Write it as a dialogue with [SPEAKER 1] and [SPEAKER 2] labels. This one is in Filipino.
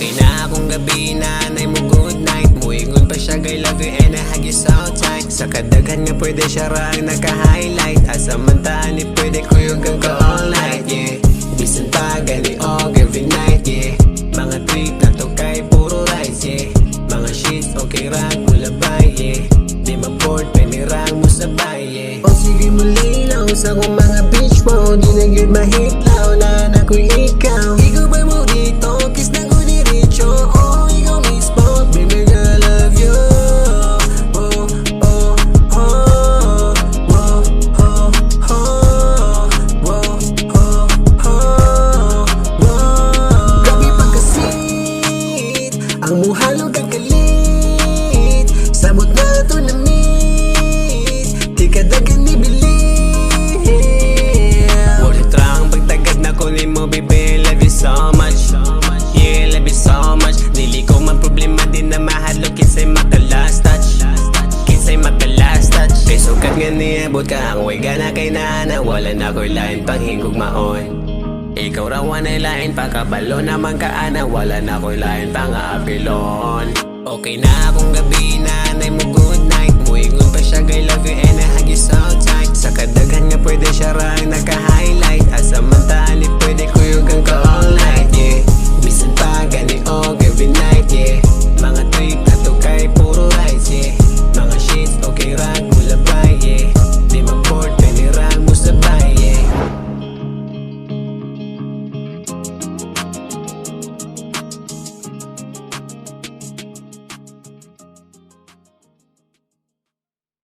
[SPEAKER 1] Okay na akong gabi, nanay mo good night. Muingon pa siya, I love you and I hug you so tight. Sa kadaghan nga pwede siya rang naka-highlight. Asa man taan ni pwede kuyugan ka all night, yeah. Bisan pa gani og every night, yeah. Mga trip na to kay puro rides, yeah. Mga shit okay rang mula bay, yeah. Di ma-board, penirang mo sabay, yeah. O sige mo lilaw sa kong mga beach mo. Di na yun mahitlaw na ako'y ikaw. Ikaw ba mo dito, kiss na ko diretso. Oh, ikaw mismo, baby girl, I love you. Oh, oh, oh, oh, oh, oh, oh, oh, oh, oh. Grabe pagkasit, ang muhalog ang kalit. Sabot na to na meet, di ka dagan ni believe. Worth trang pagtagad na ko ni mo, baby, love you so much. Yeah, love you so much. Dili ko man problema din na mahadlo, kinsay maka-last touch. Kinsay maka-last touch. Kay sukat nga niabot ka, ang way gana kay nana. Wala na ko'y lain pang hingugmaon. Ikaw raw anay lain, pagkabalo naman ka ana. Wala na ko'y lain pang apilon. Okay na akong gabi, nanay mo good night. Muingon pa siya, I love you